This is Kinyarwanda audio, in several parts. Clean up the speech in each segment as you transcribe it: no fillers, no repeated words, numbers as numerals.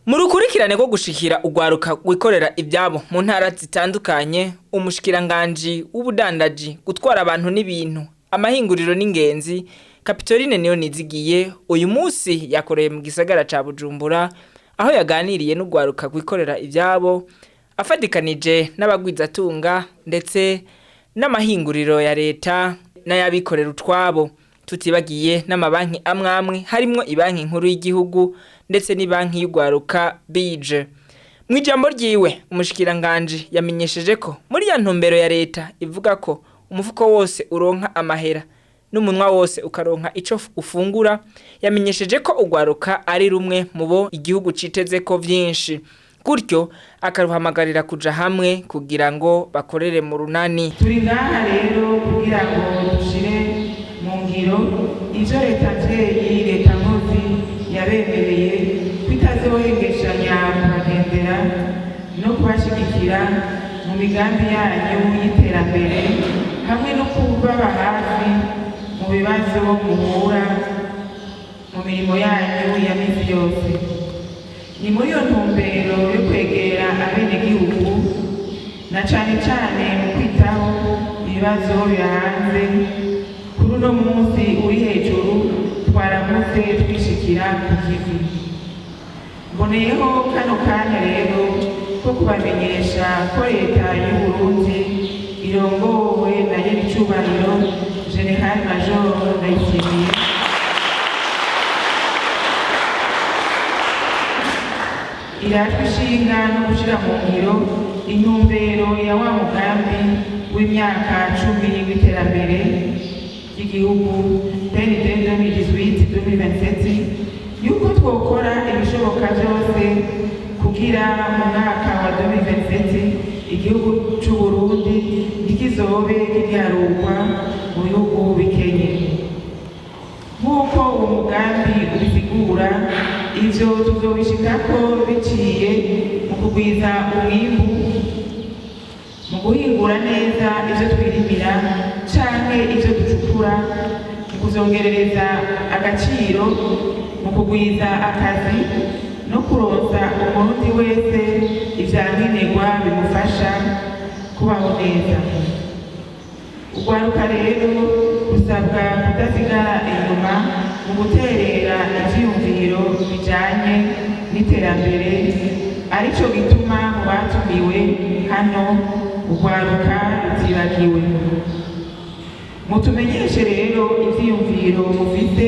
Mu rukurikirane rwo gushikira ugwaruka wikorera ibyabo mu ntara zitandukanye, umushikiranganje w'ubudandaji gutwara abantu n'ibintu, amahinguriro n'ingenzi, Kapitoline Niyonizigiye uyu munsi yakoreye mu gisagara ca Bujumbura, aho yaganiriye n'ugwaruka wikorera ibyabo, afadikanije n'abagwizatunga ndetse n'amahinguriro ya leta n'ayabikorera utwabo. Tutibagiye n'amabanki amwamwe harimwo ibanki nkuru y'igihugu ndetse n'ibanki y'ugwaruka BIJ. Mwijambo ryiwe umushikiranganje yamenyesheje ko muri ya ntumbero ya leta ivuga ko umufuko wose uronka amahera n'umunwa wose ukaronka ico ufungura, yamenyesheje ko ugwaruka ari rumwe mubo igihugu citeze ko vyinshi. Gutyo akaruhamagarira kuja hamwe kugira ngo bakorere mu runani. Turi ngaha rero kugira ngo dushire mu ngiro ivyo leta nzeye leta nkozi yabemereye kwitazohengeshanya kubagendera no kubashigikira mu migambi yanyu y'iterambere hamwe no kubaba hafi mu bibazo muhura mu mirimo yanyu ya misi yose. Ni muri iyo ntumbero yo kwegera abenegihugu na cane cane mu kwitaho ibibazo bihanze kuri uno munsi uri hejuru twaramutse twishikira ku kivi. Mboneyeho kano kanya rero ko kubamenyesha ko leta y'u Burundi irongowe na nyiricubahiro General Major Ndayishimiye irajwe ishinga no gushira mu ngiro intumbero ya wa mugambi w'imyaka 10 w'iterambere ry'igihugu PND 2018-2027 yuko twokora ibishoboka byose kugira mu mwaka wa 2027 igihugu c'u Burundi ntikizobe kigarurwa mu bihugu bikenye. Nk'uko uwo mugambi ubisigura, ivyo tuzobishikako biciye mu kugwiza umwimbu, mu guhingura neza ivyo twirimira canke ivyo ducukura, mu kuzongerereza agaciro, mu kugwiza akazi no kuronsa umurundi wese ivyankenerwa bimufasha kubaho neza. Ugwaruka rero rusabwa kudasigara inyuma mu guterera ivyiyumviro bijanye n'iterambere, arico gituma mu batumiwe hano ugwaruka rutibagiwe. Mutumenyeshe rero ivyiyumviro mufite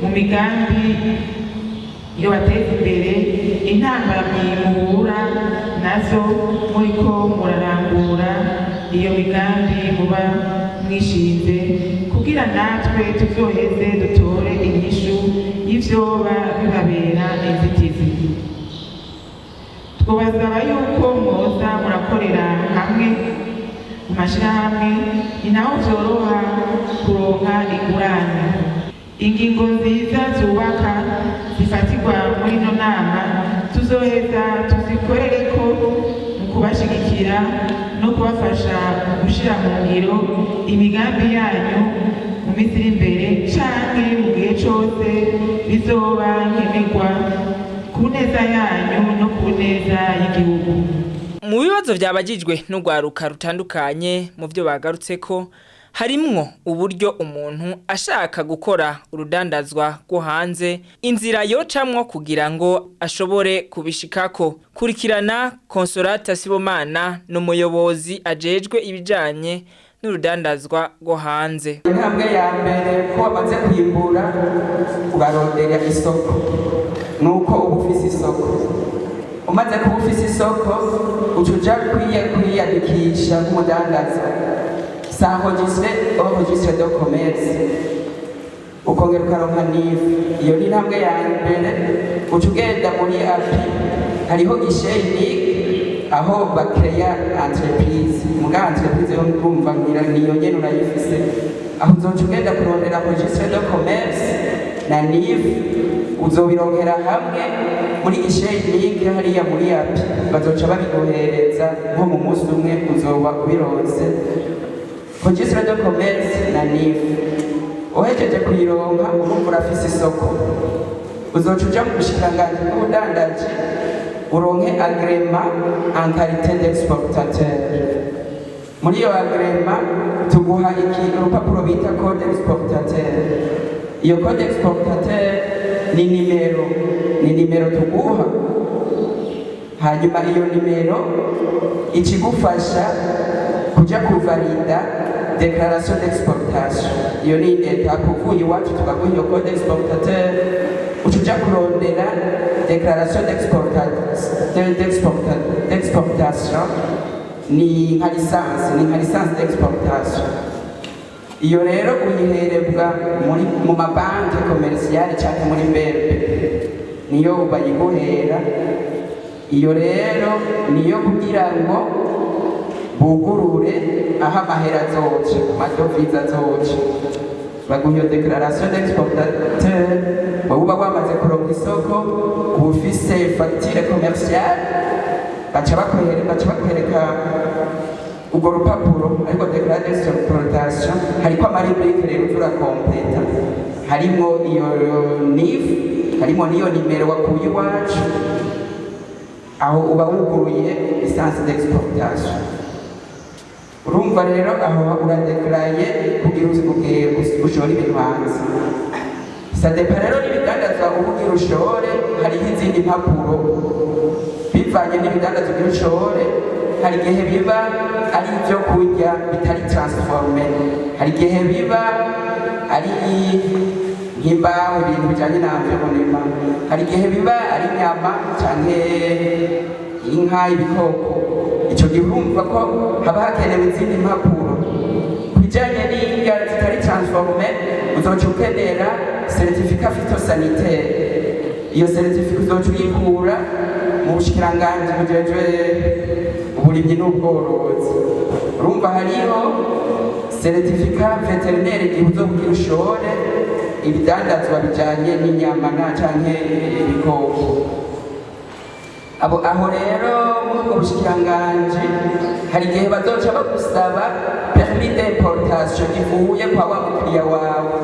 mu migambi yo bateza imbere, intambamyi muhura nazo muriko murarangura iyo migambi muba mwishinze, kugira natwe tuzoheze dutore inyishu y'ivyoba bibabera inzitizi. Twobasaba yuko mwoza murakorera hamwe mu mashirahamwe, ni naho vyoroha kuronka ingurane. Ingingo nziza zubaka zifatirwa muri ino nama tuzoheza tuzikorereko mu kubashigikira no kubafasha gushira mu ngiro imigambi yanyu mu minsi iri imbere canke mu gihe cose bizoba nkenerwa ku neza yanyu no ku neza y'igihugu. Mu bibazo vyabajijwe n'ugwaruka rutandukanye mu byo bagarutseko harimwo uburyo umuntu ashaka gukora urudandazwa rwo hanze inzira yocamwo kugira ngo ashobore kubishikako. Kurikirana Consolata Sibomana n'umuyobozi ajejwe ibijanye n'urudandazwa rwo hanze. Intambwe ya mbere ko bamaze kwimbura ubarondera isoko, nuko ubufise isoko. Umaze kubufise isoko ucuja kwiyandikisha nk'umudandaza sans registre de commerce, ukongera ukaronka NIF. Iyo ni intambwe ya mbere. Uca ugenda muri API, hariho guichet unique aho bakreya entreprise. Muga entreprise yo ndumva ngira niyo nyene urayifise, aho uzoca ugenda kurondera registre de commerce na NIF, uzobironkera hamwe muri guichet unique hariya muri API. Bazoca babiguhereza nko mu munsi umwe uzoba ubironse registre de commerce na NIF. Uhejeje kuyironka urumva urafise isoko. uzoca uja mu bushikiranganji bw'ubudandaji uronke agrema en qualité d'exportateur. Muri iyo agrema tuguha urupapuro bita code exportateur. Iyo code exportateur ni nimero tuguha, hanyuma iyo nimero ikigufasha kuja kuvalida déclaration d'exportation. Iyo ni etape uvuye iwacu tukaguha iyo code exportateur, ucuja kurondera déclaration d'exportation ni nka licence d'exportation. Iyo rero uyiherebwa mu mabanki komerciale cyangwa muri berbe, niyo bayiguhera. Iyo rero niyo kugira ngo bugurure aho amahera azoca, amadovize azoca. Baguha iyo déclaration d'exportateur, wowe uba wamaze kuronka isoko, uba ufise facture commerciale, baca bakwereka urwo rupapuro ariko déclaration d'exportation, hariko amarubrike rero urakompleta, harimo iyo NIF, harimo niyo nimero wakuye iwacu, aho uba wuguruye licence d'exportation. Urumva rero aho uradeklaraye kugira ushore ibintu hanze. Sadepa rero n'ibidandazwa ubugira ushore, hariho izindi mpapuro bivanye n'ibidandazwa ugira ushore. Hari igihe biba ari ibyo kurya bitari transforme, hari igihe biba ari nk'imbaho, ibintu bijyanye na environnement, hari igihe biba ari inyama cyangwa inka, ibikoko. Icyo gihe urumva ko haba hakenewe izindi mpapuro. Ku bijyanye n'indya zitari transforme, uzoca ukenera certificat phytosanitaire. Iyo certificat uzoca uyikura mu bushikiranganji bujejwe uburimyi n'ubworozi. Urumva hariho certificat vétérinaire igihe uzobugira ushore ibidandazwa bijyanye n'inyama canke ibikoko. Aho rero muri ubwo bushikiranganji hari igihe bazoca bagusaba permis d'importation ivuye kwa wa mukiriya wawe,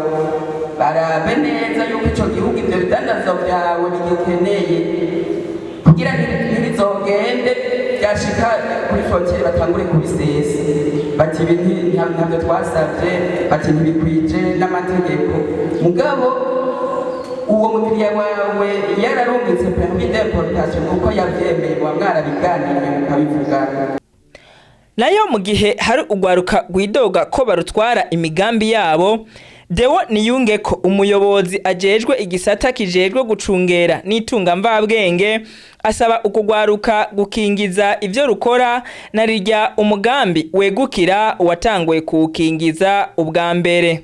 barabe neza yuko ico gihugu ivyo bidandazwa vyawe bigikeneye, kugira ntibizogende byashika kuri frontiere batangure kubisesa bati ibi ntabyo twasavye, bati ntibikwije n'amategeko. Mugabo uwo mukiriya wawe yararungitse permis d'importation kuko yavyemeye, mwarabiganiriye mukabivugana. Nayo mu gihe hari ugwaruka rwidoga ko barutwara imigambi yabo, Deo Niyungeko, umuyobozi ajejwe igisata kijejwe gucungera n'itunga mvabwenge, asaba ukugwaruka gukingiza ivyo rukora, narirya umugambi wegukira watanguye kuwukingiza ubwa mbere.